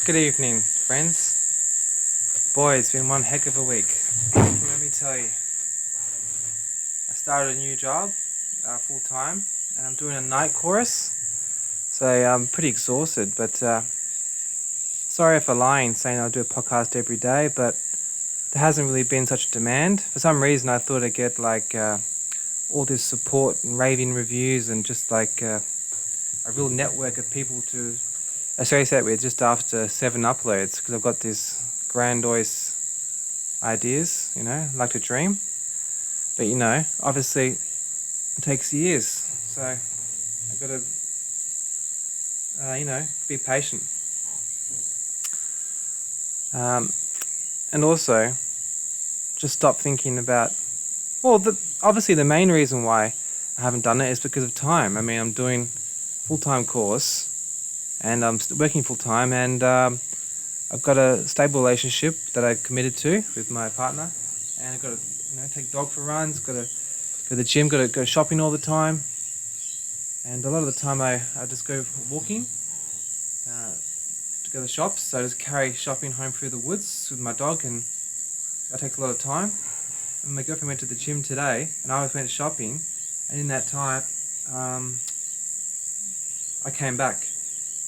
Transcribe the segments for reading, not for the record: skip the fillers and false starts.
Good evening, friends. Boy, it's been one heck of a week. Let me tell you. I started a new job, full time, and I'm doing a night chorus. So I'm pretty exhausted, but sorry for lying, saying I'll do a podcast every day, but there hasn't really been such a demand. For some reason, I thought I'd get all this support and raving reviews and just a real network of people to associate with just after 7 uploads, because I've got this grandiose ideas, like to dream. But obviously it takes years. So I got to, be patient. And also just stop thinking about, obviously the main reason why I haven't done it is because of time. I mean, I'm doing full-time course and I'm working full-time, and I've got a stable relationship that I committed to with my partner, and I've got to take dog for runs, got to go to the gym, got to go shopping all the time, and a lot of the time I just go walking to go to the shops. So I just carry shopping home through the woods with my dog, and that takes a lot of time. And my girlfriend went to the gym today, and I went shopping, and in that time I came back.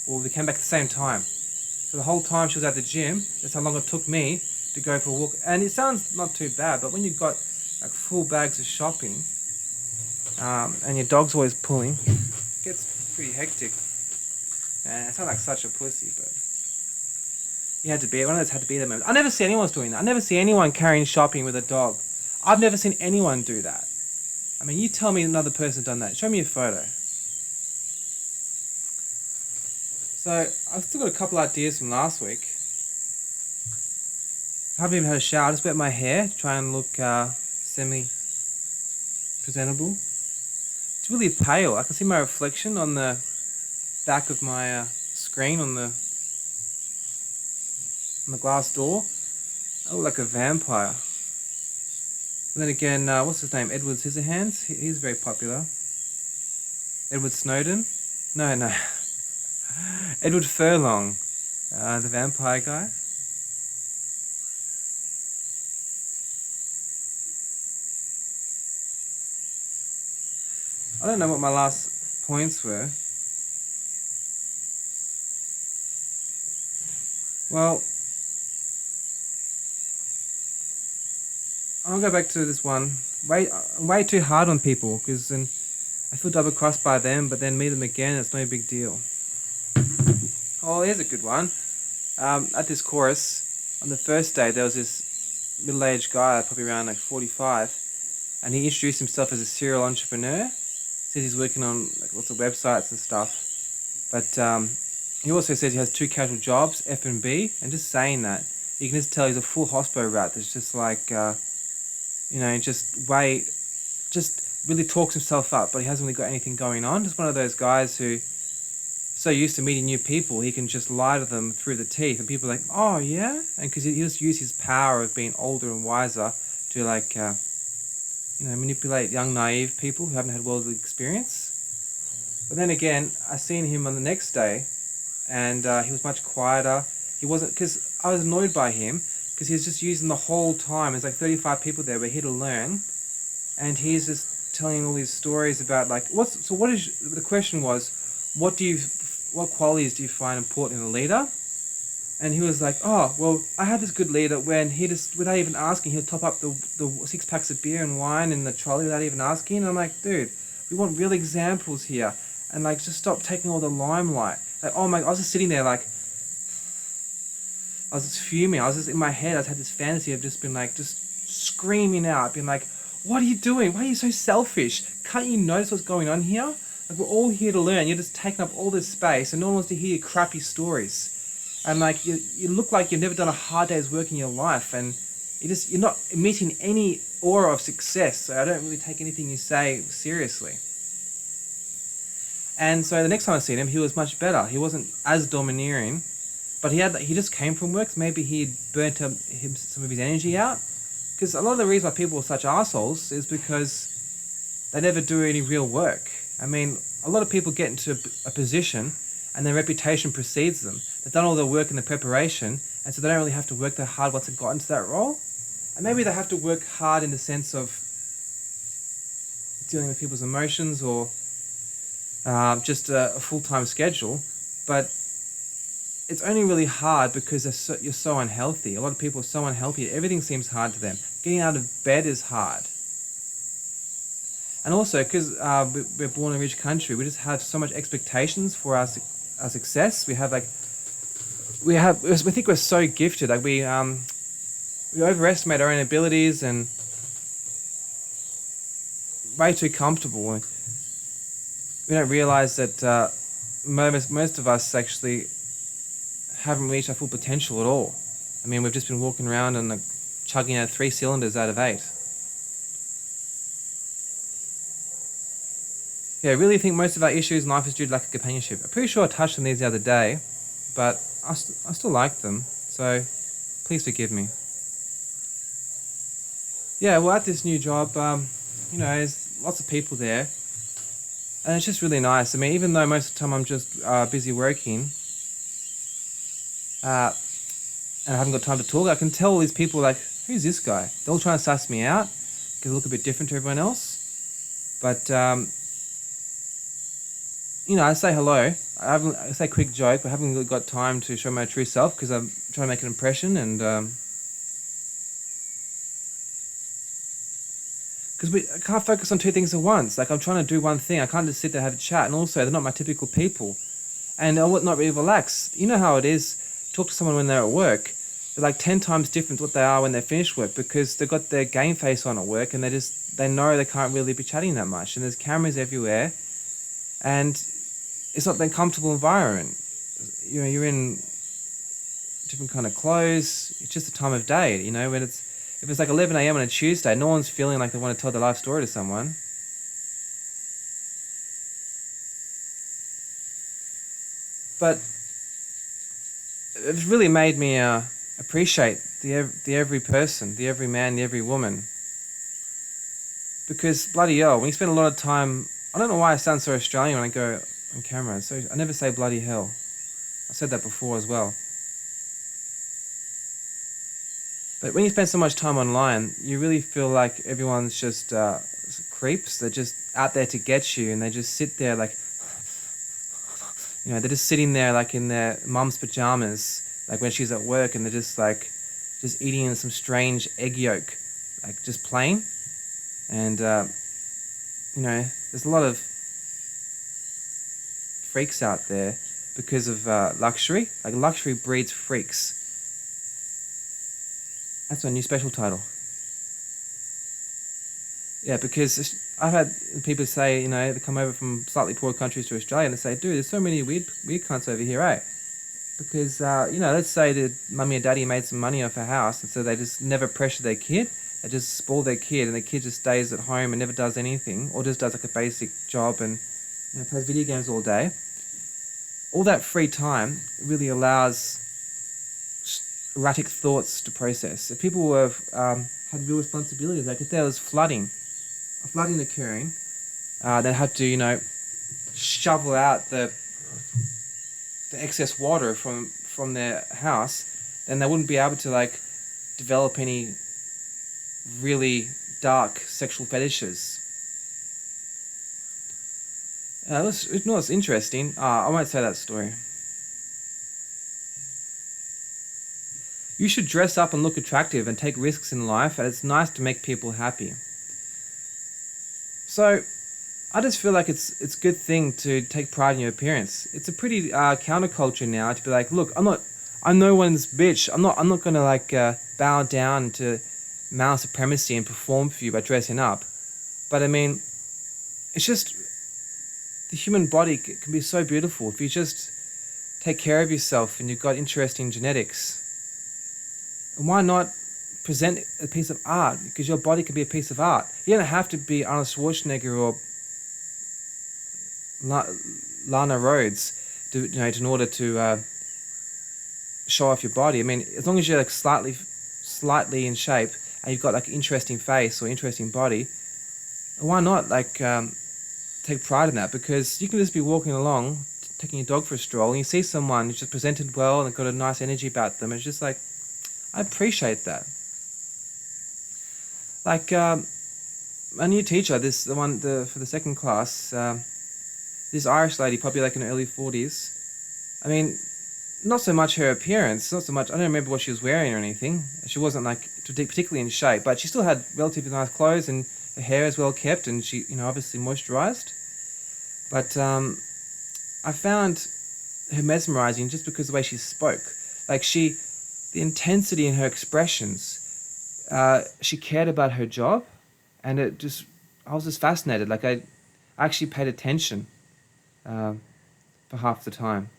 Well, we came back at the same time. So the whole time she was at the gym, that's how long it took me to go for a walk. And it sounds not too bad, but when you've got like full bags of shopping, and your dog's always pulling, it gets pretty hectic. And I sound like such a pussy, but one of those had to be there moments. I never see anyone doing that. I never see anyone carrying shopping with a dog. I've never seen anyone do that. I mean, you tell me another person done that. Show me a photo. So I've still got a couple ideas from last week. I haven't even had a shower. I just wet my hair to try and look semi-presentable. It's really pale. I can see my reflection on the back of my screen on the glass door. I look like a vampire. And then again, what's his name? Edward Scissorhands. He's very popular. Edward Snowden. No. Edward Furlong, the vampire guy. I don't know what my last points were. Well, I'll go back to this one. Way too hard on people, because then I feel double crossed by them, but then meet them again, it's no big deal. Oh, here's a good one. At this chorus, on the first day, there was this middle-aged guy, probably around like 45, and he introduced himself as a serial entrepreneur. Says he's working on lots of websites and stuff, but he also says he has 2 casual jobs, F&B, and just saying that, you can just tell he's a full hospo rat that's just just really talks himself up, but he hasn't really got anything going on. Just one of those guys who so used to meeting new people, he can just lie to them through the teeth, and people are like, oh yeah? And because he just use his power of being older and wiser to manipulate young naive people who haven't had worldly experience. But then again, I seen him on the next day, and he was much quieter. He wasn't, because I was annoyed by him, because he was just using the whole time. There's like 35 people there, we're here to learn, and he's just telling all these stories about the question was, what qualities do you find important in a leader? And he was like, oh, well, I had this good leader when he just, without even asking, he'll top up the 6 packs of beer and wine in the trolley without even asking. And I'm like, dude, we want real examples here. And just stop taking all the limelight. I was just sitting there I was just fuming. I was just in my head, I had this fantasy of just being just screaming out, being like, what are you doing? Why are you so selfish? Can't you notice what's going on here? We're all here to learn. You're just taking up all this space, and no one wants to hear your crappy stories. And you look like you've never done a hard day's work in your life, and you're not emitting any aura of success. So I don't really take anything you say seriously. And so the next time I seen him, he was much better. He wasn't as domineering, but he just came from work. So maybe he'd burnt some of his energy out. Because a lot of the reason why people are such assholes is because they never do any real work. I mean, a lot of people get into a position and their reputation precedes them. They've done all the work in the preparation, and so they don't really have to work that hard once they've gotten to that role. And maybe they have to work hard in the sense of dealing with people's emotions or just a full-time schedule, but it's only really hard because you're so unhealthy. A lot of people are so unhealthy. Everything seems hard to them. Getting out of bed is hard. And also, because we're born in a rich country, we just have so much expectations for our success. We think we're so gifted. Like we overestimate our own abilities and way too comfortable. We don't realize that most of us actually haven't reached our full potential at all. I mean, we've just been walking around and chugging out 3 cylinders out of 8. Yeah, I really think most of our issues in life is due to lack of companionship. I'm pretty sure I touched on these the other day, but I still like them, so please forgive me. Yeah, well, at this new job, there's lots of people there, and it's just really nice. I mean, even though most of the time I'm just busy working, and I haven't got time to talk, I can tell all these people, like, who's this guy? They're all trying to suss me out, because I look a bit different to everyone else. But, I say hello. I say a quick joke, but I haven't really got time to show my true self, because I'm trying to make an impression, and because I can't focus on 2 things at once. Like, I'm trying to do one thing. I can't just sit there and have a chat. And also, they're not my typical people. And I would not really relax. You know how it is. Talk to someone when they're at work. They're like 10 times different to what they are when they're finished work, because they've got their game face on at work, and they know they can't really be chatting that much. And there's cameras everywhere. And it's not that comfortable environment. You're in different kind of clothes. It's just the time of day, when if it's like 11 a.m. on a Tuesday, no one's feeling like they want to tell their life story to someone. But it's really made me appreciate the every person, the every man, the every woman. Because bloody hell, when you spend a lot of time, I don't know why I sound so Australian when I go on camera. So I never say bloody hell. I said that before as well. But when you spend so much time online, you really feel like everyone's just creeps. They're just out there to get you, and they just sit there like, they're just sitting there like in their mum's pajamas, like when she's at work, and they're just eating some strange egg yolk, like just plain. And, there's a lot of freaks out there because of luxury. Like, luxury breeds freaks. That's my new special title. Yeah, because I've had people say, they come over from slightly poor countries to Australia, and they say, dude, there's so many weird cunts over here, eh? Because, let's say that mummy and daddy made some money off a house, and so they just never pressure their kid. They just spoil their kid, and the kid just stays at home and never does anything, or just does like a basic job and plays video games all day. All that free time really allows erratic thoughts to process. If people have had real responsibilities, like if there was flooding occurring, they had to, shovel out the excess water from their house, then they wouldn't be able to develop any really dark sexual fetishes. It's interesting. I won't say that story. You should dress up and look attractive and take risks in life, and it's nice to make people happy. So, I just feel like it's a good thing to take pride in your appearance. It's a pretty counterculture now to be like, look, I'm no one's bitch. I'm not gonna bow down to male supremacy and perform for you by dressing up. But I mean, it's just the human body can be so beautiful if you just take care of yourself and you've got interesting genetics. And why not present a piece of art? Because your body can be a piece of art. You don't have to be Arnold Schwarzenegger or Lana Rhodes in order to show off your body. I mean, as long as you're slightly in shape and you've got an interesting face or interesting body, why not take pride in that? Because you can just be walking along taking your dog for a stroll and you see someone who's just presented well and got a nice energy about them. It's just like, I appreciate that. Like a new teacher, for the second class, this Irish lady, probably like in her early 40s. I mean, not so much her appearance, not so much, I don't remember what she was wearing or anything. She wasn't like particularly in shape, but she still had relatively nice clothes and her hair is well kept and she, obviously moisturized. But I found her mesmerizing just because of the way she spoke. Like the intensity in her expressions, she cared about her job and I was just fascinated. Like I actually paid attention for half the time.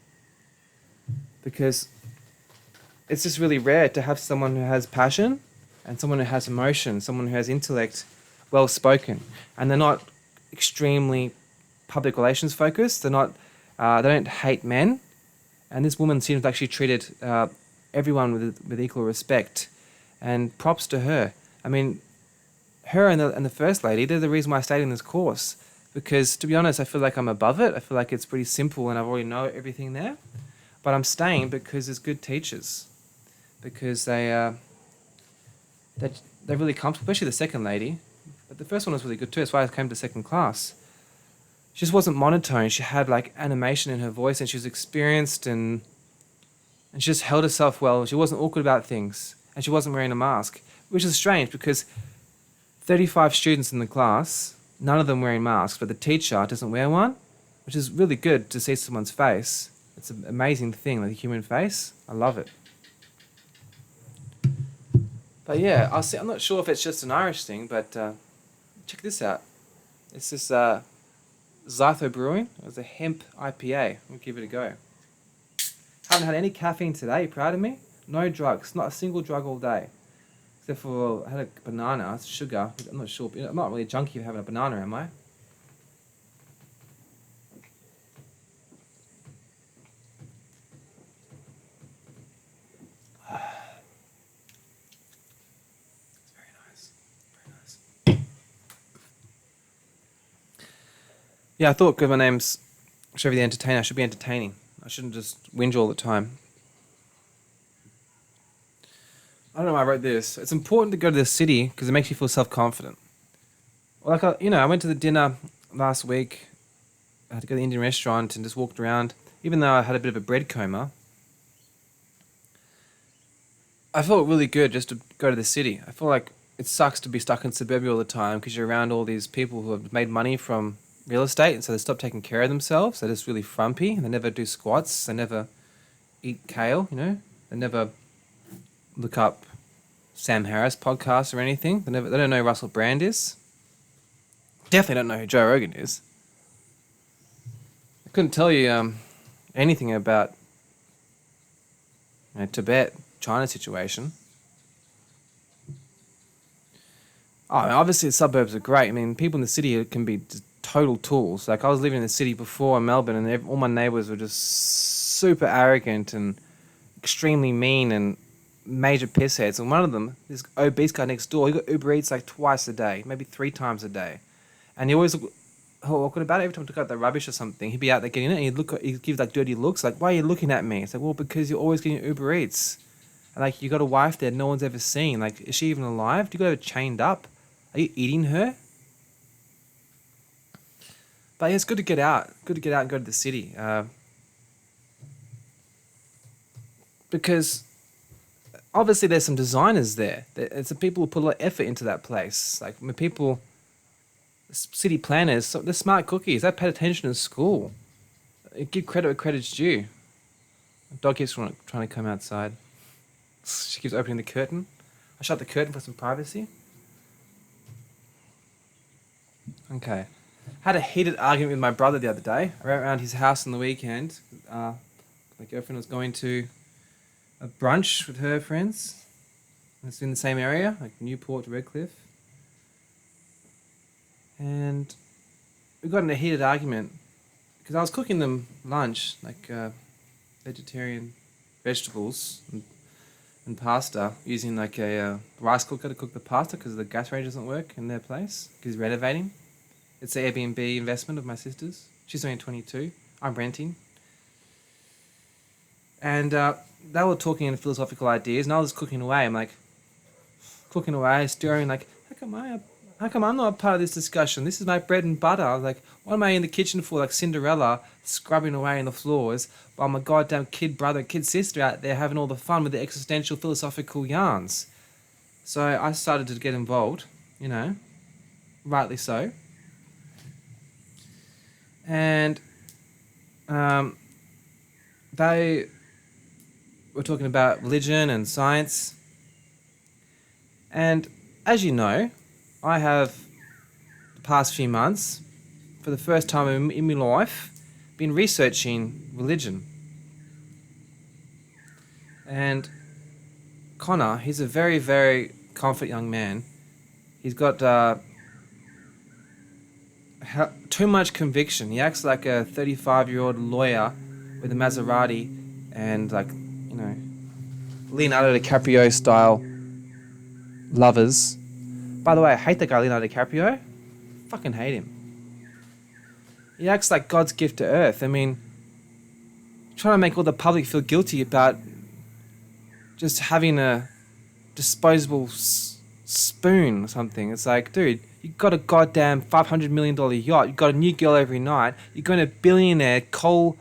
Because it's just really rare to have someone who has passion and someone who has emotion, someone who has intellect, well spoken, and they're not extremely public relations focused. They don't hate men, and this woman seems like she treated everyone with equal respect, and props to her. I mean, her and the first lady, they're the reason why I stayed in this course, because to be honest, I feel like I'm above it. I feel like it's pretty simple and I already know everything there. But I'm staying because there's good teachers, because they're really comfortable, especially the second lady. But the first one was really good too. That's why I came to second class. She just wasn't monotone. She had like animation in her voice, and she was experienced, and she just held herself well. She wasn't awkward about things, and she wasn't wearing a mask, which is strange because 35 students in the class, none of them wearing masks, but the teacher doesn't wear one, which is really good to see someone's face. It's an amazing thing, like the human face. I love it. But yeah, I'm not sure if it's just an Irish thing, but check this out. It's this Zytho Brewing. It was a Hemp IPA. I'll give it a go. Haven't had any caffeine today. You proud of me? No drugs. Not a single drug all day. Except for, I had a banana. It's sugar. I'm not sure. I'm not really a junkie for having a banana, am I? Yeah, I thought because my name's Chevy the Entertainer, I should be entertaining. I shouldn't just whinge all the time. I don't know why I wrote this. It's important to go to the city because it makes you feel self-confident. Like, I went to the dinner last week. I had to go to the Indian restaurant and just walked around. Even though I had a bit of a bread coma, I felt really good just to go to the city. I feel like it sucks to be stuck in suburbia all the time because you're around all these people who have made money from real estate, and so they stop taking care of themselves. They're just really frumpy, and they never do squats. They never eat kale, They never look up Sam Harris podcasts or anything. They don't know who Russell Brand is. Definitely don't know who Joe Rogan is. I couldn't tell you anything about Tibet, China situation. Oh, obviously the suburbs are great. I mean, people in the city can be just total tools. Like I was living in the city before in Melbourne, and all my neighbours were just super arrogant and extremely mean and major pissheads. And one of them, this obese guy next door, he got Uber Eats like twice a day, maybe 3 times a day, and he always looked awkward about it. Every time I took out the rubbish or something, he'd be out there getting it, and he'd give like dirty looks, like, "Why are you looking at me?" It's like, "Well, because you're always getting Uber Eats." And like, you got a wife there no one's ever seen. Like, is she even alive? Do you got her chained up? Are you eating her? But yeah, it's good to get out. Good to get out and go to the city. Because obviously there's some designers there. It's the people who put a lot of effort into that place. Like when people, city planners, they're smart cookies. They paid attention in school. Give credit where credit's due. My dog keeps trying to come outside. She keeps opening the curtain. I shut the curtain for some privacy. Okay. Had a heated argument with my brother the other day. I went around his house on the weekend. My girlfriend was going to a brunch with her friends. It's in the same area, like Newport to Redcliffe. And we got in a heated argument because I was cooking them lunch, like vegetarian vegetables and pasta, using like a rice cooker to cook the pasta because the gas range doesn't work in their place because he's renovating. It's the Airbnb investment of my sister's. She's only 22. I'm renting. And they were talking in philosophical ideas, and I was cooking away. I'm like, cooking away, stirring, like, how come I'm not a part of this discussion? This is my bread and butter. I was like, what am I in the kitchen for, like Cinderella, scrubbing away in the floors, while my goddamn kid brother, kid sister out there having all the fun with the existential philosophical yarns? So I started to get involved, you know, rightly so. And um, they were talking about religion and science. And as you know, I have, the past few months, for the first time in my life, been researching religion. And Connor, he's a very, very confident young man. He's got too much conviction. He acts like a 35-year-old lawyer with a Maserati and, like, you know, Leonardo DiCaprio style lovers. By the way, I hate that guy Leonardo DiCaprio. Fucking hate him. He acts like God's gift to earth. I mean, trying to make all the public feel guilty about just having a disposable spoon or something. It's like, dude, you got a goddamn $500 million yacht. You got a new girl every night. You're going to billionaire coal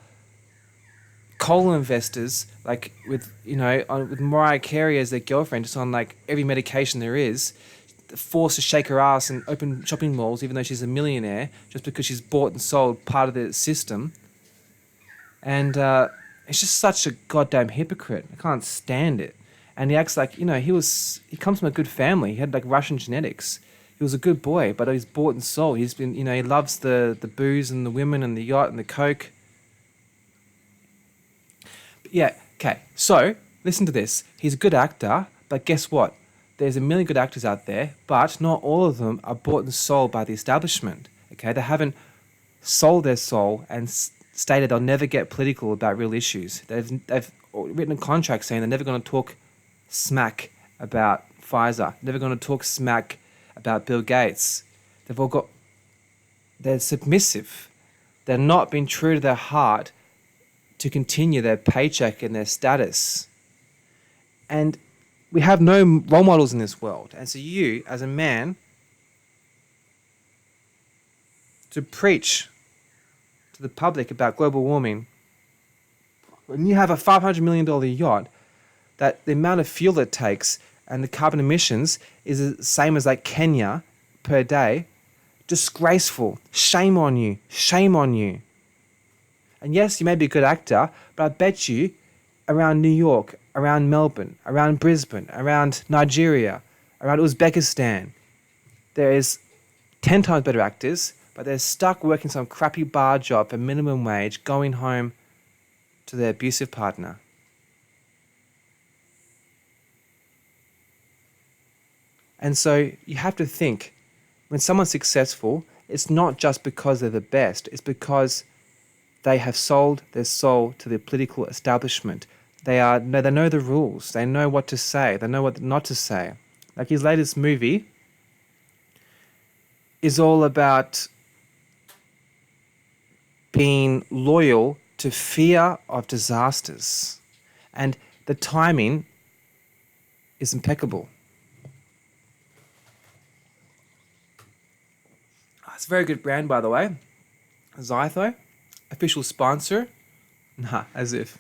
investors, like with, you know, with Mariah Carey as their girlfriend, just on like every medication there is, forced to shake her ass and open shopping malls, even though she's a millionaire, just because she's bought and sold part of the system. And it's just such a goddamn hypocrite. I can't stand it. And he acts like, you know, he comes from a good family. He had like Russian genetics. He was a good boy, but he's bought and sold. He's been, you know, he loves the booze and the women and the yacht and the coke. But yeah, okay. So, listen to this. He's a good actor, but guess what? There's a million good actors out there, but not all of them are bought and sold by the establishment. Okay, they haven't sold their soul and stated they'll never get political about real issues. They've written a contract saying they're never going to talk smack about Pfizer, never going to talk smack about Bill Gates. They're submissive. They're not being true to their heart to continue their paycheck and their status. And we have no role models in this world. And so you, as a man, to preach to the public about global warming, when you have a $500 million yacht, that the amount of fuel it takes and the carbon emissions is the same as like Kenya per day, disgraceful. Shame on you. Shame on you. And yes, you may be a good actor, but I bet you around New York, around Melbourne, around Brisbane, around Nigeria, around Uzbekistan, there is 10 times better actors, but they're stuck working some crappy bar job for minimum wage, going home to their abusive partner. And so you have to think, when someone's successful, it's not just because they're the best, it's because they have sold their soul to the political establishment. They know the rules. They know what to say. They know what not to say. Like his latest movie is all about being loyal to fear of disasters. And the timing is impeccable. It's a very good brand, by the way. Zytho, official sponsor. Nah, as if.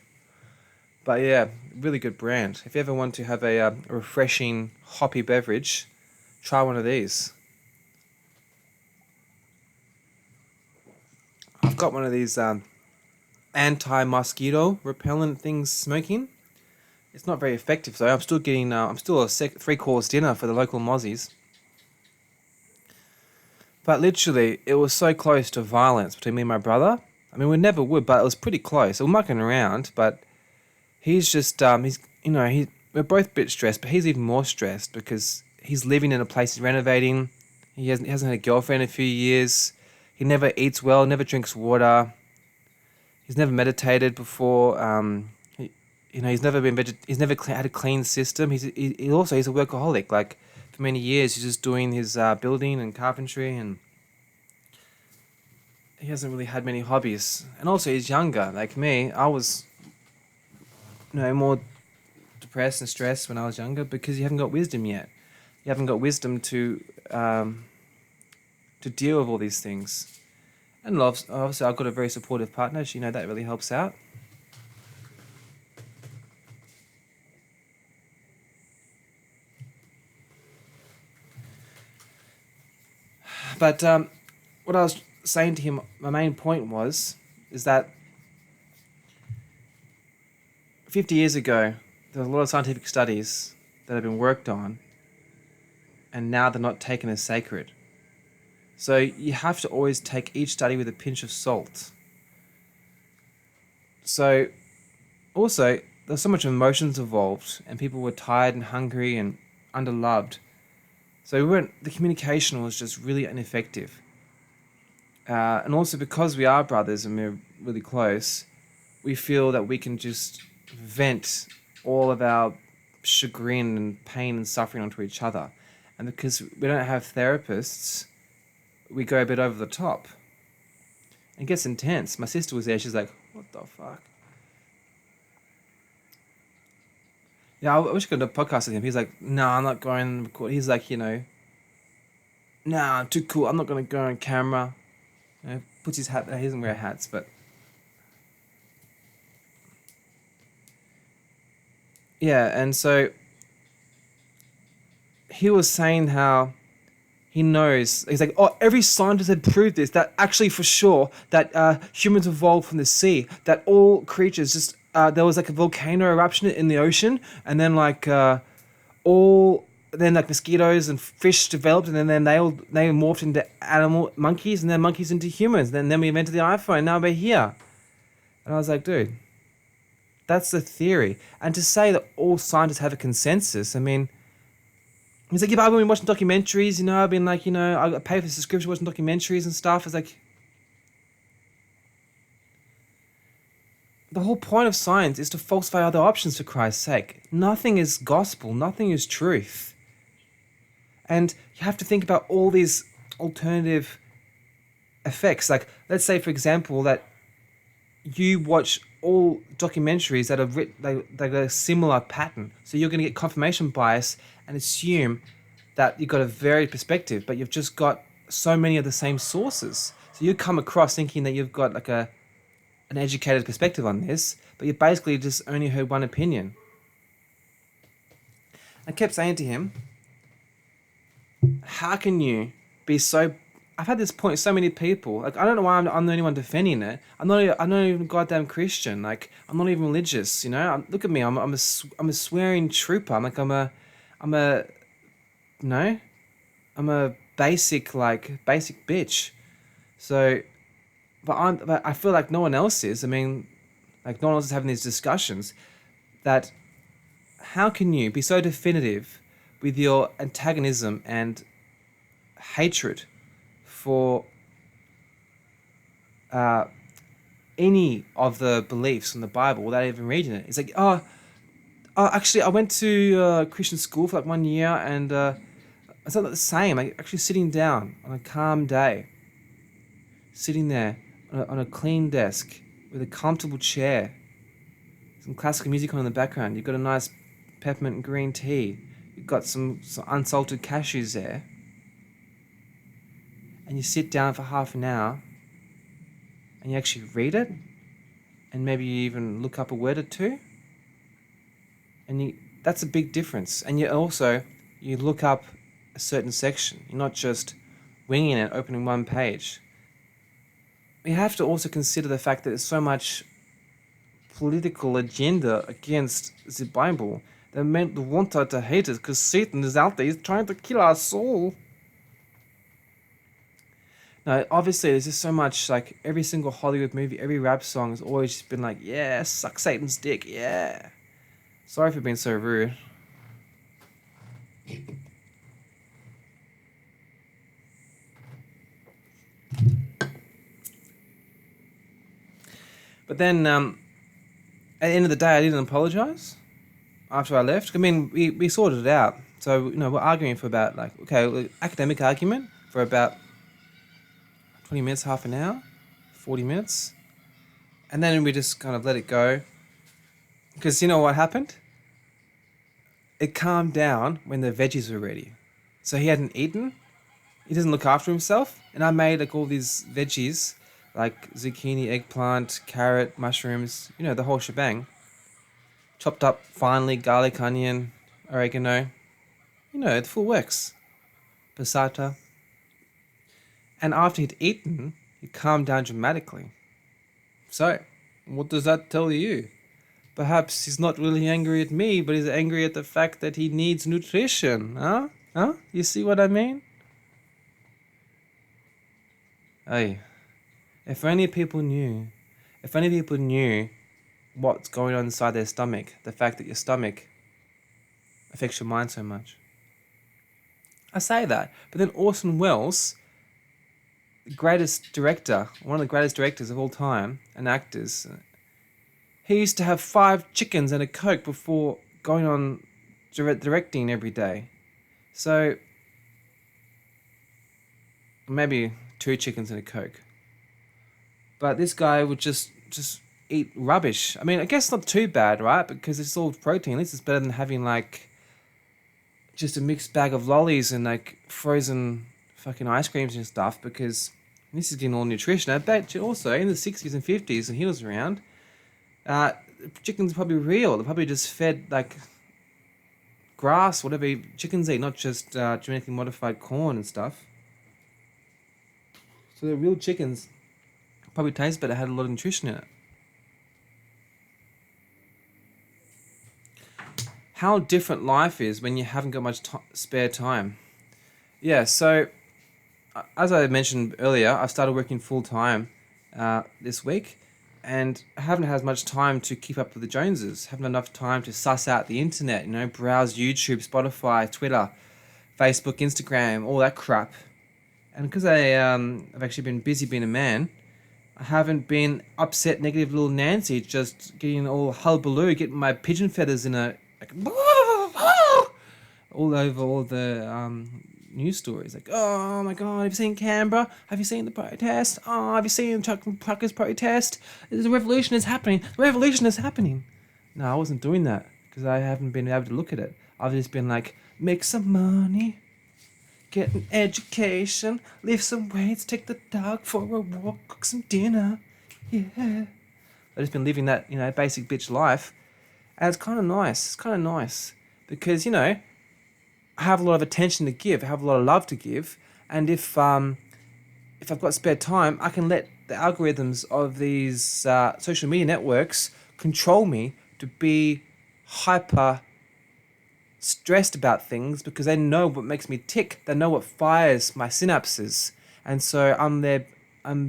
But yeah, really good brand. If you ever want to have a refreshing, hoppy beverage, try one of these. I've got one of these anti-mosquito repellent things smoking. It's not very effective though. I'm still a 3-course dinner for the local mozzies. But literally, it was so close to violence between me and my brother. I mean, we never would, but it was pretty close. We're mucking around, but he's just, we're both a bit stressed, but he's even more stressed because he's living in a place he's renovating. He hasn't had a girlfriend in a few years. He never eats well, never drinks water. He's never meditated before. He's never had a clean system. He's a workaholic. Like, for many years, he's just doing his building and carpentry, and he hasn't really had many hobbies. And also, he's younger. Like me, I was more depressed and stressed when I was younger? Because you haven't got wisdom yet. You haven't got wisdom to deal with all these things. And obviously, I've got a very supportive partner. So, that really helps out. But what I was saying to him, my main point is that 50 years ago, there was a lot of scientific studies that have been worked on, and now they're not taken as sacred. So you have to always take each study with a pinch of salt. So also, there's so much emotions involved, and people were tired and hungry and underloved. So the communication was just really ineffective. And also because we are brothers and we're really close, we feel that we can just vent all of our chagrin and pain and suffering onto each other. And because we don't have therapists, we go a bit over the top. It gets intense. My sister was there. She's like, what the fuck? Yeah, I wish I could do a podcast with him. He's like, no, I'm not going to record. He's like, nah, I'm too cool. I'm not going to go on camera. Puts his hat there. He doesn't wear hats, but... Yeah, and so... He was saying how he knows... He's like, every scientist had proved this. That actually, for sure, that humans evolved from the sea. That all creatures just... there was like a volcano eruption in the ocean. And then like... Then like mosquitoes and fish developed, and then they morphed into monkeys, and then monkeys into humans. Then we invented the iPhone. Now we're here. And I was like, dude, that's the theory. And to say that all scientists have a consensus, I mean, he's like, yeah, but I've been watching documentaries. I've been like, I pay for subscription watching documentaries and stuff. It's like, the whole point of science is to falsify other options, for Christ's sake. Nothing is gospel. Nothing is truth. And you have to think about all these alternative effects. Like, let's say, for example, that you watch all documentaries that are they got a similar pattern. So you're going to get confirmation bias and assume that you've got a varied perspective, but you've just got so many of the same sources. So you come across thinking that you've got like an educated perspective on this, but you basically just only heard one opinion. I kept saying to him, how can you be so... I've had this point with so many people. Like, I don't know why I'm the only one defending it. I'm not even a goddamn Christian. Like, I'm not even religious, Look at me. I'm a swearing trooper. I'm a basic bitch. So, but I feel like no one else is. I mean, like, no one else is having these discussions. That, how can you be so definitive with your antagonism and hatred for any of the beliefs in the Bible without even reading it? It's like, actually, I went to Christian school for like 1 year, and it's not the same. Like, actually sitting down on a calm day, sitting there on a clean desk with a comfortable chair, some classical music on in the background. You've got a nice peppermint green tea. You've got some unsalted cashews there. And you sit down for half an hour and you actually read it, and maybe you even look up a word or two. And that's a big difference. And you look up a certain section. You're not just winging it, opening one page. We have to also consider the fact that there's so much political agenda against the Bible. They want us to hate it because Satan is out there. He's trying to kill our soul. Now, obviously, there's just so much, like, every single Hollywood movie, every rap song has always just been like, yeah, suck Satan's dick, yeah. Sorry for being so rude. But then, at the end of the day, I didn't apologize after I left. I mean, we sorted it out. So, we're arguing for about, academic argument for about 20 minutes, half an hour, 40 minutes. And then we just kind of let it go. Because you know what happened? It calmed down when the veggies were ready. So he hadn't eaten. He doesn't look after himself. And I made like all these veggies, like zucchini, eggplant, carrot, mushrooms, the whole shebang. Chopped up finely, garlic, onion, oregano. The full works. Passata. And after he'd eaten, he calmed down dramatically. So, what does that tell you? Perhaps he's not really angry at me, but he's angry at the fact that he needs nutrition. Huh? Huh? You see what I mean? Hey, if only people knew. If only people knew what's going on inside their stomach. The fact that your stomach affects your mind so much. I say that, but then Orson Welles, the greatest director, one of the greatest directors of all time, and actors, he used to have 5 chickens and a Coke before going on directing every day. So, maybe 2 chickens and a Coke. But this guy would just eat rubbish. I mean, I guess not too bad, right? Because it's all protein. At least it's better than having like just a mixed bag of lollies and like frozen fucking ice creams and stuff. Because this is getting all nutrition. I bet you also in the 60s and 50s when he was around, chickens are probably real. They're probably just fed like grass, whatever chickens eat, not just genetically modified corn and stuff. So they're real chickens. Probably tastes better, had a lot of nutrition in it. How different life is when you haven't got much spare time. Yeah, so as I mentioned earlier, I started working full time this week, and I haven't had as much time to keep up with the Joneses. Haven't enough time to suss out the internet, browse YouTube, Spotify, Twitter, Facebook, Instagram, all that crap. And because I've actually been busy being a man, I haven't been upset, negative little Nancy, just getting all hullabaloo, getting my pigeon feathers in a like, all over all the news stories. Like, oh my God, have you seen Canberra? Have you seen the protest? Oh, have you seen Chuck Pucker's protest? The revolution is happening. The revolution is happening. No, I wasn't doing that because I haven't been able to look at it. I've just been like, make some money. Get an education, lift some weights, take the dog for a walk, cook some dinner. Yeah. I've just been living that, basic bitch life. And it's kind of nice. It's kind of nice. Because, I have a lot of attention to give. I have a lot of love to give. And if I've got spare time, I can let the algorithms of these social media networks control me to be hyper stressed about things because they know what makes me tick. They know what fires my synapses, and so I'm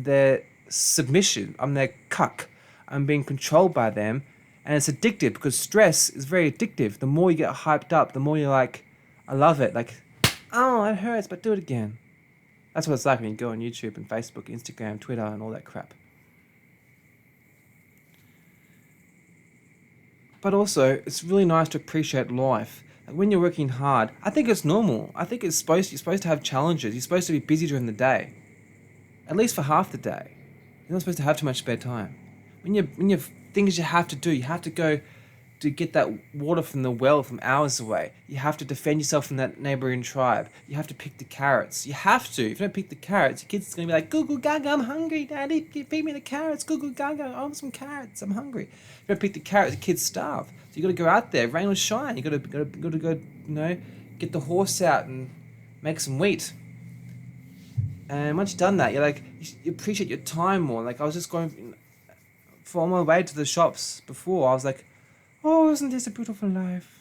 their submission. I'm their cuck. I'm being controlled by them, and it's addictive because stress is very addictive. The more you get hyped up, the more you're like, I love it. Like, oh, it hurts, but do it again. That's what it's like when you go on YouTube and Facebook, Instagram, Twitter, and all that crap. But also, it's really nice to appreciate life. Like when you're working hard, I think it's normal. I think you're supposed to have challenges. You're supposed to be busy during the day, at least for half the day. You're not supposed to have too much spare time. When you have things you have to do, you have to go to get that water from the well from hours away. You have to defend yourself from that neighboring tribe. You have to pick the carrots. You have to. If you don't pick the carrots, your kid's going to be like, goo goo gaga, I'm hungry, Daddy. Feed me the carrots. Goo goo gaga, I want some carrots. I'm hungry. If you don't pick the carrots, the kids starve. So you got to go out there, rain or shine. You got to go, get the horse out and make some wheat. And once you've done that, you're like, you appreciate your time more. Like I was just going, on my way to the shops before, I was like, oh, isn't this a beautiful life?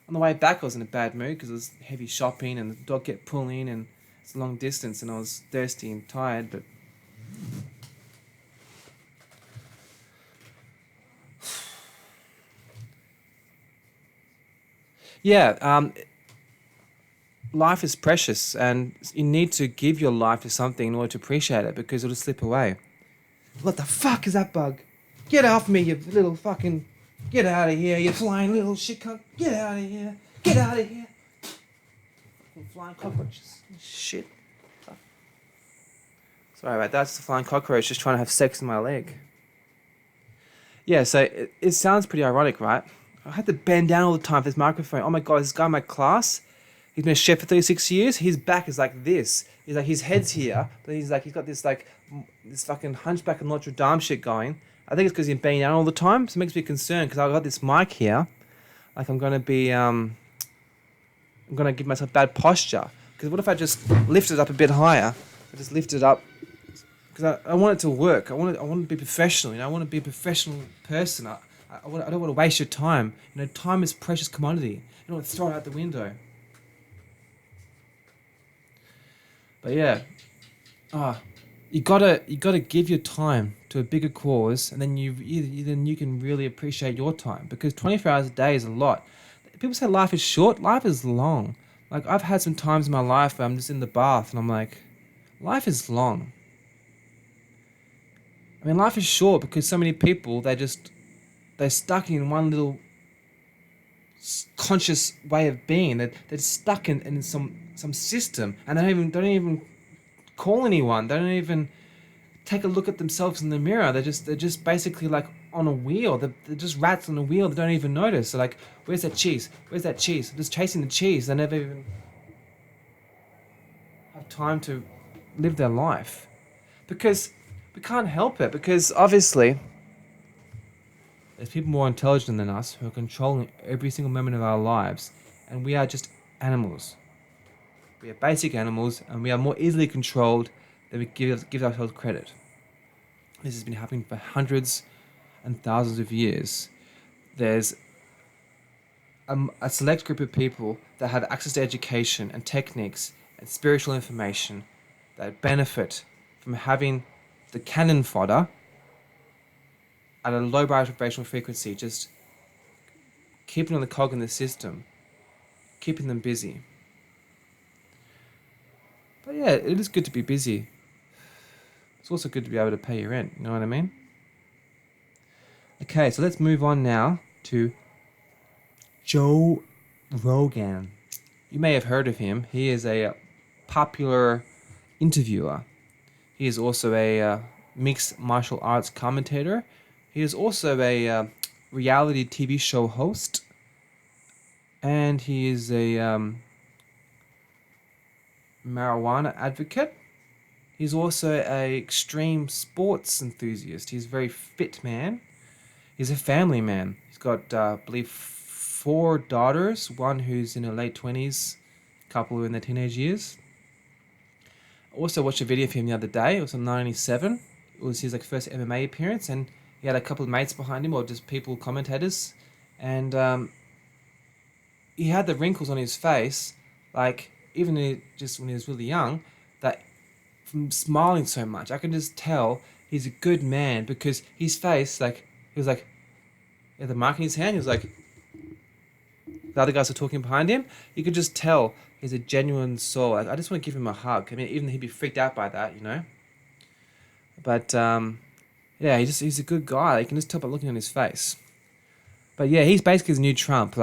On the way back, I was in a bad mood because it was heavy shopping and the dog kept pulling and it's a long distance and I was thirsty and tired, but... yeah, life is precious and you need to give your life to something in order to appreciate it because it'll slip away. What the fuck is that bug? Get off me, you little fucking... Get out of here, you flying little shit cunt. Get out of here. Get out of here. Fucking flying cockroaches. Shit. Sorry about that. It's the flying cockroach just trying to have sex in my leg. Yeah, so it sounds pretty ironic, right? I had to bend down all the time for this microphone. Oh my god, this guy in my class, he's been a chef for 36 years. His back is like this. He's like, his head's here, but he's got this like, this fucking hunchback of Notre Dame shit going. I think it's because he's bending down all the time, so it makes me concerned because I've got this mic here. Like I'm gonna give myself bad posture. Because what if I just lift it up a bit higher? I just lift it up because I want it to work. I want to be professional. I want to be a professional person. I don't want to waste your time. Time is precious commodity. You don't want to throw it out the window. But yeah, you gotta give your time to a bigger cause, and then then you can really appreciate your time, because 24 hours a day is a lot. People say life is short. Life is long. Like, I've had some times in my life where I'm just in the bath and I'm like, life is long. I mean, life is short because so many people, they're stuck in one little conscious way of being. They're stuck in some system, and they don't even call anyone. They don't even take a look at themselves in the mirror. They're just basically like on a wheel. They're just rats on a wheel. They don't even notice. They're like, where's that cheese? Where's that cheese? They're just chasing the cheese. They never even have time to live their life, because we can't help it. Because obviously, there's people more intelligent than us who are controlling every single moment of our lives, and we are just animals. We are basic animals, and we are more easily controlled than we give ourselves credit. This has been happening for hundreds and thousands of years. There's a select group of people that have access to education and techniques and spiritual information that benefit from having the cannon fodder at a low vibrational frequency, just keeping on the cog in the system, keeping them busy. But yeah, it is good to be busy. It's also good to be able to pay your rent, you know what I mean? Okay, so let's move on now to Joe Rogan. You may have heard of him. He is a popular interviewer. He is also a mixed martial arts commentator. He is also a reality TV show host. And he is a marijuana advocate. He's also a extreme sports enthusiast. He's a very fit man. He's a family man. He's got, I believe, 4 daughters. One who's in her late 20s, a couple who are in their teenage years. I also watched a video of him the other day. It was on 97. It was his first MMA appearance, and he had a couple of mates behind him, or just people, commentators, and he had the wrinkles on his face, even just when he was really young, that from smiling so much, I can just tell he's a good man, because his face, he was he had the mark in his hand. He was like, the other guys were talking behind him. You could just tell he's a genuine soul. I just want to give him a hug. I mean, even he'd be freaked out by that, But yeah, he's a good guy. You can just tell by looking on his face. But yeah, he's basically the new Trump.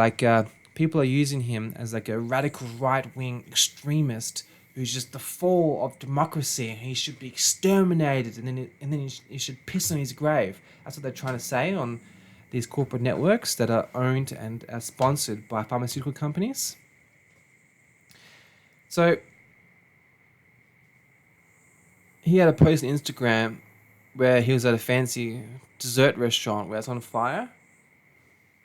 People are using him as a radical right-wing extremist who's just the fall of democracy, and he should be exterminated, and then he should piss on his grave. That's what they're trying to say on these corporate networks that are owned and are sponsored by pharmaceutical companies. So he had a post on Instagram where he was at a fancy dessert restaurant where it's on fire.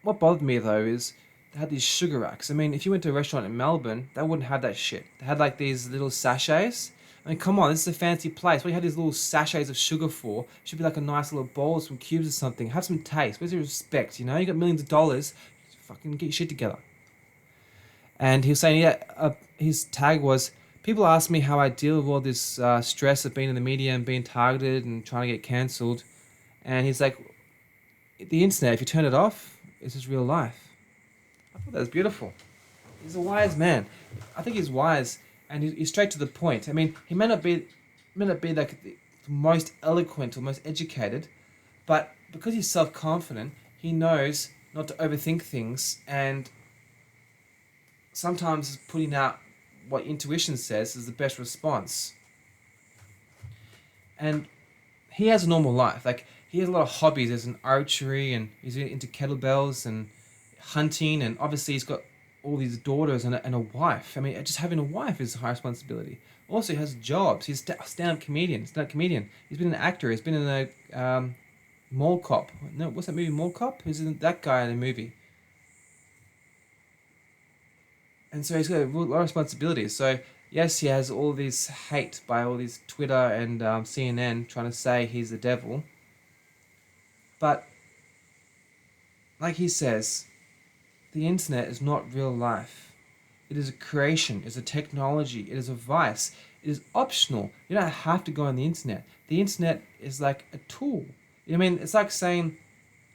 What bothered me though is they had these sugar racks. I mean, if you went to a restaurant in Melbourne, they wouldn't have that shit. They had these little sachets. I mean, come on, this is a fancy place. What do you have these little sachets of sugar for? It should be like a nice little bowl with some cubes or something. Have some taste. Where's your respect? You got millions of dollars. Fucking get your shit together. And he was saying, his tag was, people ask me how I deal with all this stress of being in the media and being targeted and trying to get cancelled. And he's like, the internet, if you turn it off, it's just real life. I thought that was beautiful. He's a wise man. I think he's wise, and he's straight to the point. I mean, he may not be the most eloquent or most educated, but because he's self-confident, he knows not to overthink things, and sometimes putting out what intuition says is the best response. And he has a normal life. he has a lot of hobbies. There's an archery, and he's into kettlebells and hunting, and obviously he's got all these daughters and a wife. I mean, just having a wife is a high responsibility. Also, he has jobs. He's a stand-up comedian. Stand-up comedian. He's been an actor. He's been in a Mall Cop. No, what's that movie? Mall Cop? Who's in that guy in the movie? And so he's got a lot of responsibilities. So yes, he has all this hate by all these Twitter and CNN trying to say he's the devil. But like he says, the internet is not real life. It is a creation. It is a technology. It is a vice. It is optional. You don't have to go on the internet. The internet is like a tool. I mean, it's like saying,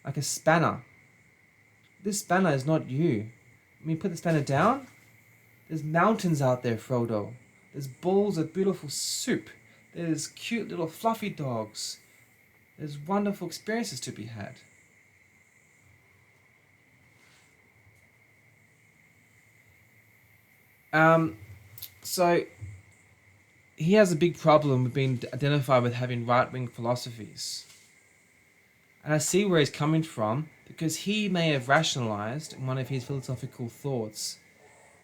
like a spanner. This spanner is not you. I mean, put the spanner down. There's mountains out there, Frodo. There's bowls of beautiful soup. There's cute little fluffy dogs. There's wonderful experiences to be had. So he has a big problem with being identified with having right-wing philosophies. And I see where he's coming from, because he may have rationalized in one of his philosophical thoughts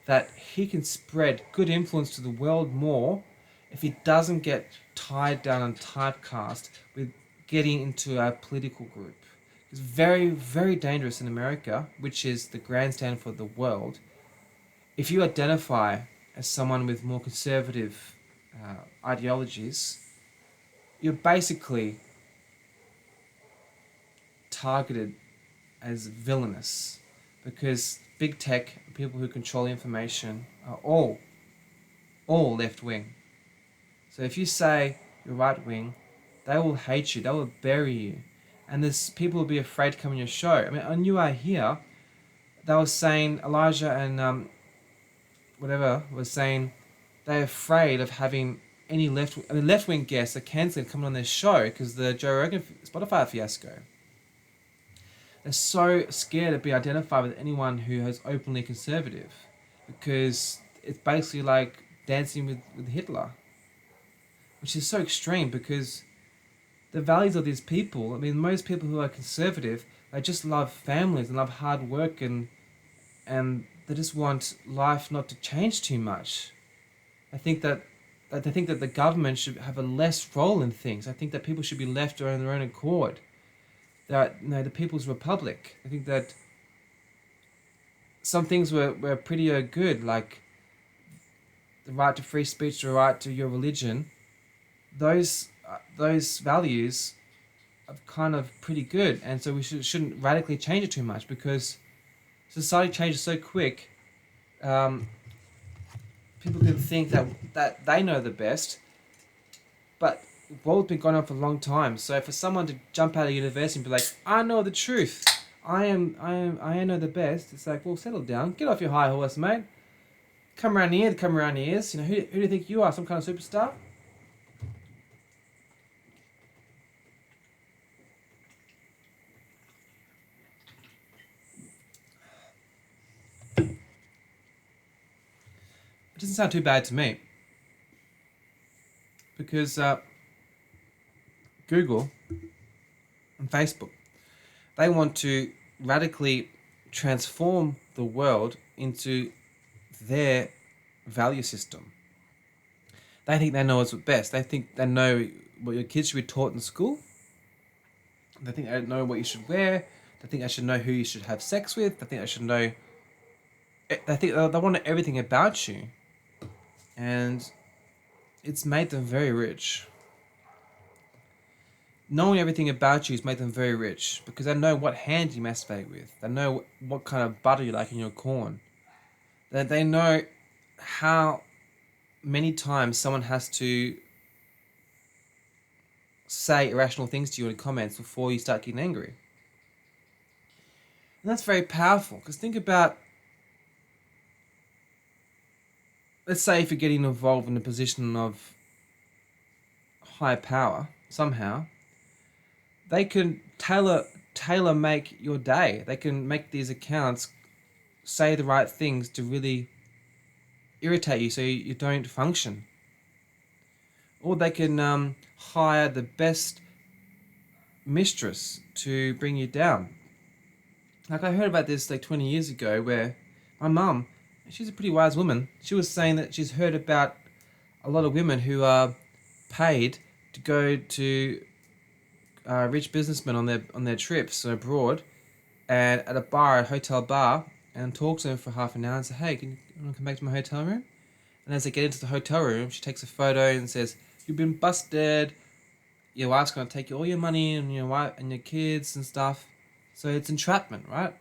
that he can spread good influence to the world more if he doesn't get tied down and typecast with getting into a political group. It's very, very dangerous in America, which is the grandstand for the world. If you identify as someone with more conservative ideologies, you're basically targeted as villainous, because big tech, people who control information, are all left wing. So if you say you're right wing, they will hate you, they will bury you, and there's people will be afraid to come on your show. I mean, on You Are Here, they were saying, Elijah and whatever was saying, they're afraid of having any left wing guests are cancelling coming on their show because the Joe Rogan Spotify fiasco. They're so scared to be identified with anyone who is openly conservative, because it's basically like dancing with Hitler, which is so extreme, because the values of these people, I mean, most people who are conservative, they just love families and love hard work, and they just want life not to change too much. I think that the government should have a less role in things. I think that people should be left on their own accord. That, you know, the People's Republic. I think that some things were pretty good, like the right to free speech, the right to your religion. Those values are kind of pretty good, and so we shouldn't radically change it too much, because society changes so quick. People can think that they know the best, but the world's been going on for a long time. So for someone to jump out of university and be like, I know the truth, I know the best, it's like, well, settle down, get off your high horse, mate. Come around here, come around the ears. You know, who do you think you are, some kind of superstar? It doesn't sound too bad to me, because Google and Facebook, they want to radically transform the world into their value system. They think they know what's best. They think they know what your kids should be taught in school. They think they know what you should wear. They think they should know who you should have sex with. They think they should know. They think they want to know everything about you, and it's made them very rich. Knowing everything about you has made them very rich, because they know what hand you masturbate with. They know what kind of butter you like in your corn. They know how many times someone has to say irrational things to you in comments before you start getting angry. And that's very powerful, because think about, let's say if you're getting involved in a position of high power somehow, they can tailor make your day. They can make these accounts say the right things to really irritate you so you don't function. Or they can hire the best mistress to bring you down. Like I heard about this like 20 years ago where my mum, she's a pretty wise woman, she was saying that she's heard about a lot of women who are paid to go to rich businessmen on their trips abroad and at a bar, a hotel bar, and talk to them for half an hour and say, hey, can you want to come back to my hotel room? And as they get into the hotel room, she takes a photo and says, you've been busted. Your wife's going to take all your money and your wife and your kids and stuff. So it's entrapment, right?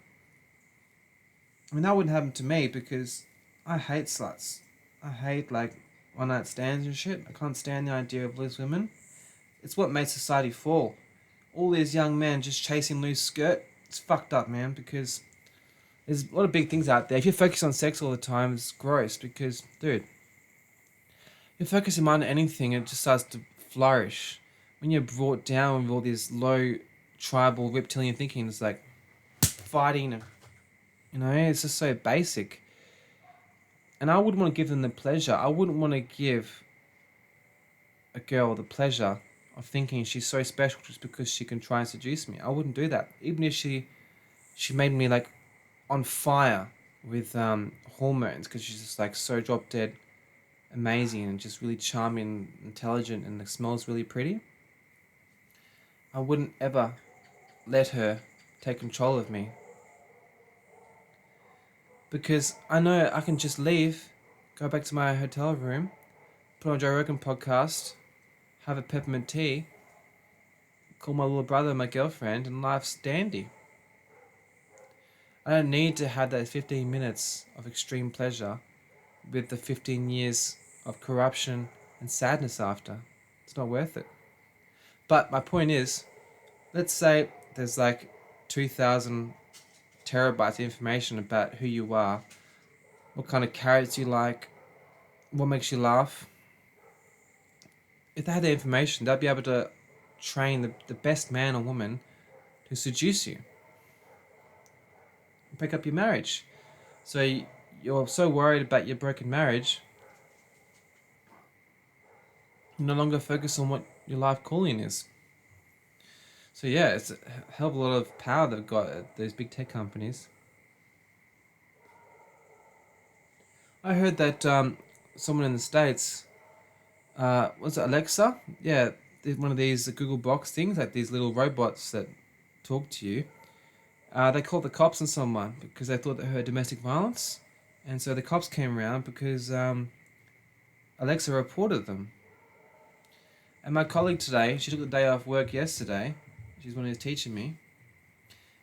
I mean, that wouldn't happen to me because I hate sluts. I hate like one night stands and shit. I can't stand the idea of loose women. It's what made society fall. All these young men just chasing loose skirt. It's fucked up, man, because there's a lot of big things out there. If you focus on sex all the time, it's gross because, dude, you focus your mind on anything, it just starts to flourish. When you're brought down with all this low tribal reptilian thinking, it's like fighting, it's just so basic. And I wouldn't want to give them the pleasure. I wouldn't want to give a girl the pleasure of thinking she's so special just because she can try and seduce me. I wouldn't do that. Even if she made me like on fire with hormones because she's just like so drop dead amazing and just really charming, intelligent, and smells really pretty. I wouldn't ever let her take control of me. Because I know I can just leave, go back to my hotel room, put on Joe Rogan podcast, have a peppermint tea, call my little brother my girlfriend, and life's dandy. I don't need to have those 15 minutes of extreme pleasure with the 15 years of corruption and sadness after. It's not worth it. But my point is, let's say there's like 2,000 terabytes of information about who you are, what kind of carrots you like, what makes you laugh. If they had the information, they'd be able to train the best man or woman to seduce you. Break up your marriage. So you're so worried about your broken marriage, you no longer focus on what your life calling is. So yeah, it's a hell of a lot of power they've got at those big tech companies. I heard that someone in the States, was it Alexa? Yeah, one of these Google Box things, like these little robots that talk to you. They called the cops on someone because they thought they heard domestic violence. And so the cops came around because Alexa reported them. And my colleague today, she took the day off work yesterday. She's one who's teaching me.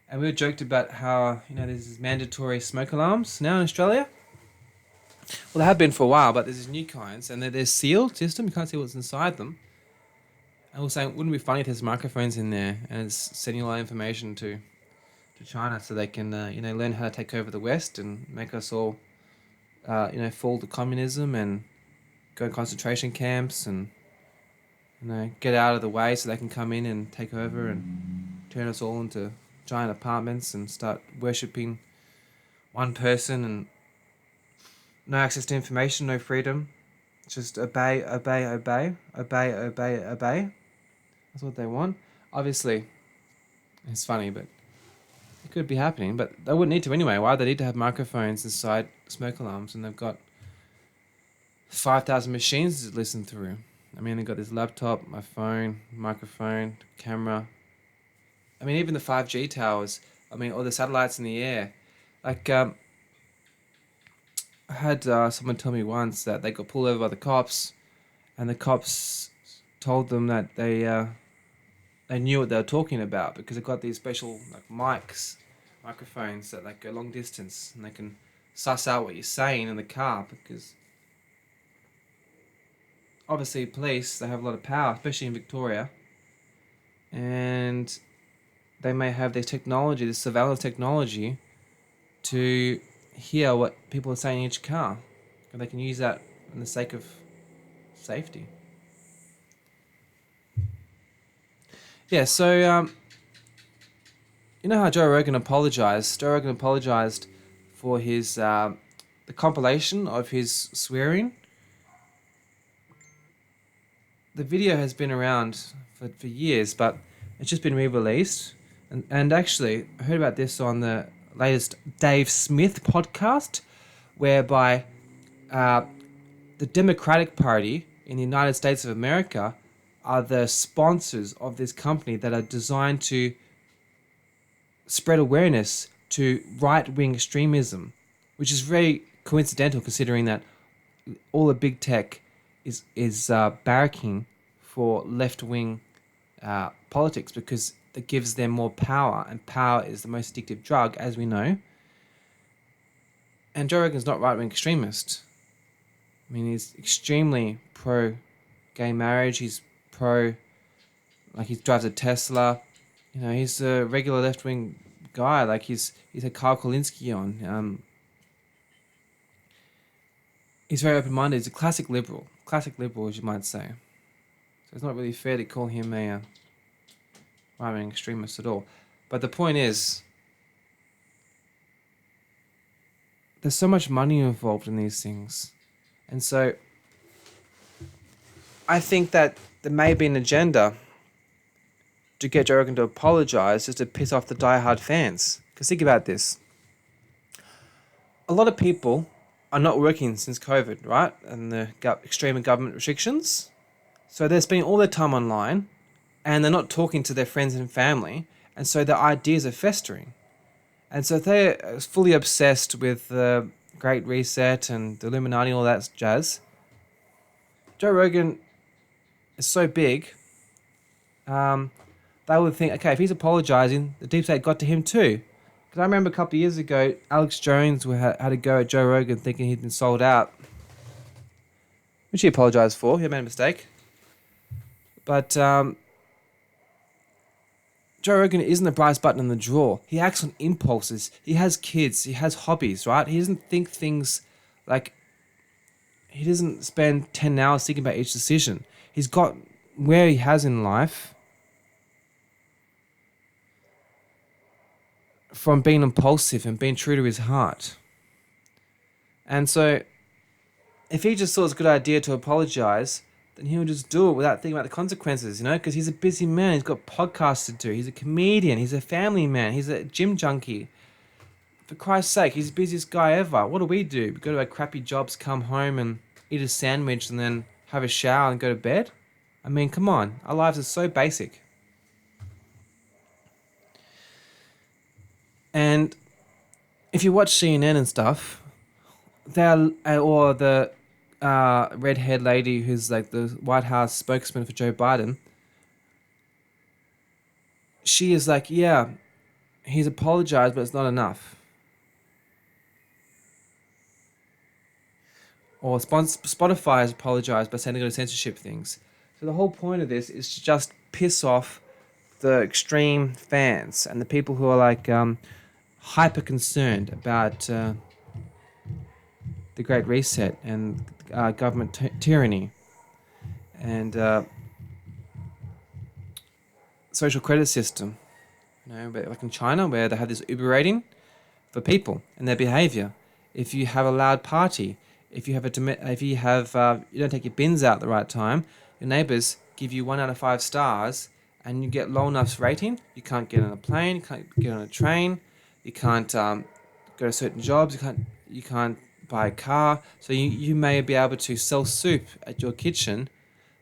And we were joked about how, there's these mandatory smoke alarms now in Australia. Well, they have been for a while, but there's these new kinds, and they're sealed system. You can't see what's inside them. And we're saying, wouldn't it be funny if there's microphones in there and it's sending all that information to China so they can, learn how to take over the West and make us all, fall to communism and go in concentration camps and, get out of the way so they can come in and take over and turn us all into giant apartments and start worshipping one person and no access to information, no freedom. Just obey, obey, obey, obey, obey, obey. That's what they want. Obviously, it's funny, but it could be happening. But they wouldn't need to anyway. Why? They need to have microphones inside smoke alarms, and they've got 5,000 machines to listen through. I mean, they've got this laptop, my phone, microphone, camera. I mean, even the 5G towers. I mean, all the satellites in the air. Like, I had someone tell me once that they got pulled over by the cops, and the cops told them that they knew what they were talking about because they got these special microphones that like go long distance, and they can suss out what you're saying in the car because obviously police, they have a lot of power, especially in Victoria, and they may have this technology, this surveillance technology, to hear what people are saying in each car. And they can use that in the sake of safety. Yeah, so, you know how Joe Rogan apologized? Joe Rogan apologized for his, the compilation of his swearing. The video has been around for years, but It's just been re-released, and actually, I heard about this on the latest Dave Smith podcast, whereby uh, the Democratic Party in the United States of America are the sponsors of this company that are designed to spread awareness to right-wing extremism, which is very coincidental considering that all the big tech is barracking for left-wing politics because it gives them more power, and power is the most addictive drug, as we know. And Joe Rogan's not right-wing extremist. I mean, he's extremely pro-gay marriage. He's pro, like he drives a Tesla. You know, he's a regular left-wing guy. Like he's had Kyle Kalinske on. He's very open-minded. He's a classic liberal, as you might say. So it's not really fair to call him a right-wing extremist at all. But the point is, there's so much money involved in these things. And so I think that there may be an agenda to get Joe Rogan to apologize just to piss off the diehard fans. Because think about this. A lot of people are not working since COVID, right? And the extreme government restrictions. So they're spending all their time online and they're not talking to their friends and family. And so their ideas are festering. And so they're fully obsessed with the Great Reset and the Illuminati and all that jazz. Joe Rogan is so big, they would think, okay, if he's apologizing, the deep state got to him too. Because I remember a couple of years ago, Alex Jones had a go at Joe Rogan thinking he'd been sold out, which he apologized for. He made a mistake. But Joe Rogan isn't the brightest button in the drawer. He acts on impulses. He has kids. He has hobbies, right? He doesn't think things like... He doesn't spend 10 hours thinking about each decision. He's got where he has in life from being impulsive and being true to his heart. And so, if he just thought it was a good idea to apologize, then he'll just do it without thinking about the consequences, you know, because he's a busy man. He's got podcasts to do. He's a comedian. He's a family man. He's a gym junkie. For Christ's sake, he's the busiest guy ever. What do? We go to our crappy jobs, come home and eat a sandwich and then have a shower and go to bed? I mean, come on. Our lives are so basic. And if you watch CNN and stuff, or the red-haired lady who's like the White House spokesman for Joe Biden, she is like, yeah, he's apologized, but it's not enough. Or Spotify has apologized by saying they're going to censorship things. So the whole point of this is to just piss off the extreme fans and the people who are like hyper concerned about the Great Reset and government tyranny and social credit system. You know, like in China, where they have this Uber rating for people and their behavior. If you have a loud party, if you don't take your bins out at the right time, your neighbors give you 1 out of 5 stars, and you get low enough rating. You can't get on a plane, you can't get on a train, you can't go to certain jobs, you can't buy a car. So you may be able to sell soup at your kitchen,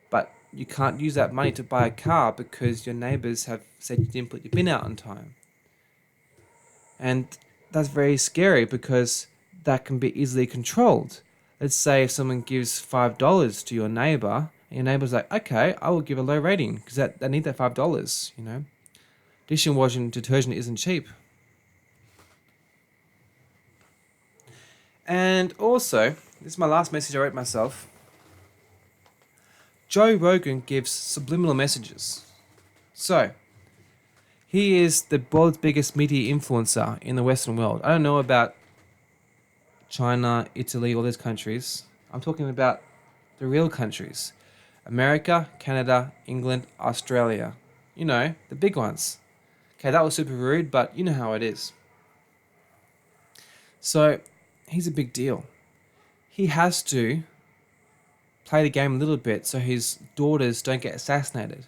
but you can't use that money to buy a car because your neighbors have said you didn't put your bin out on time. And that's very scary because that can be easily controlled. Let's say if someone gives $5 to your neighbor, and your neighbor's like, okay, I will give a low rating because they need that $5, you know. Dishwashing detergent isn't cheap. And also, this is my last message I wrote myself. Joe Rogan gives subliminal messages. So, he is the world's biggest media influencer in the Western world. I don't know about China, Italy, all those countries. I'm talking about the real countries. America, Canada, England, Australia. You know, the big ones. Okay, that was super rude, but you know how it is. So, he's a big deal. He has to play the game a little bit so his daughters don't get assassinated.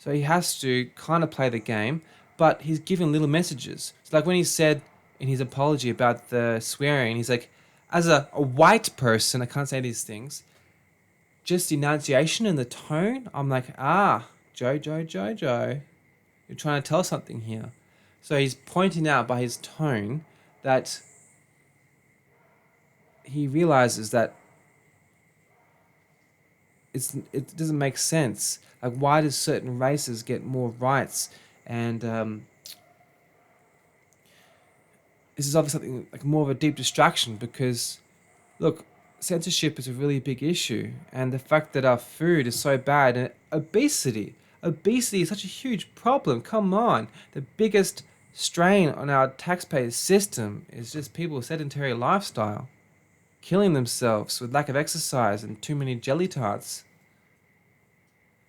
So he has to kind of play the game, but he's giving little messages. It's like when he said in his apology about the swearing, he's like, as a white person, I can't say these things. Just the enunciation and the tone, I'm like, Joe, you're trying to tell something here. So he's pointing out by his tone that he realizes that it doesn't make sense. Like, why does certain races get more rights? And this is obviously something like more of a deep distraction because, look, censorship is a really big issue, and the fact that our food is so bad, and obesity is such a huge problem. Come on, the biggest strain on our taxpayers' system is just people's sedentary lifestyle, killing themselves with lack of exercise and too many jelly tarts.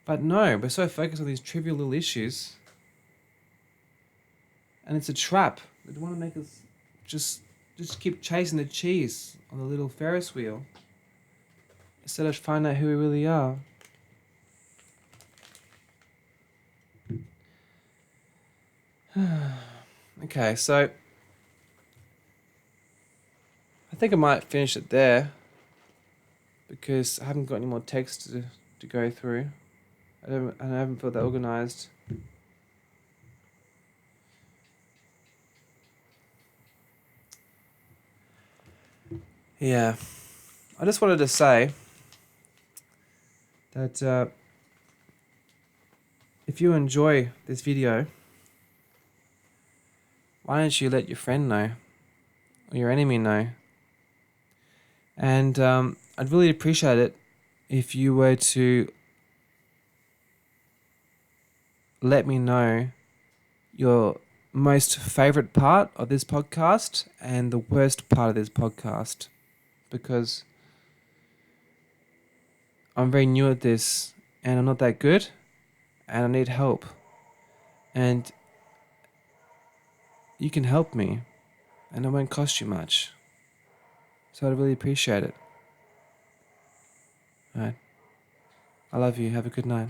But no, we're so focused on these trivial little issues, and it's a trap. They want to make us just keep chasing the cheese on the little Ferris wheel instead of finding out who we really are. Okay, so I think I might finish it there because I haven't got any more text to go through. I haven't felt that organized. Yeah, I just wanted to say that if you enjoy this video, why don't you let your friend know or your enemy know? And I'd really appreciate it if you were to let me know your most favorite part of this podcast and the worst part of this podcast, because I'm very new at this and I'm not that good and I need help. And you can help me and it won't cost you much. So I'd really appreciate it. Alright. I love you. Have a good night.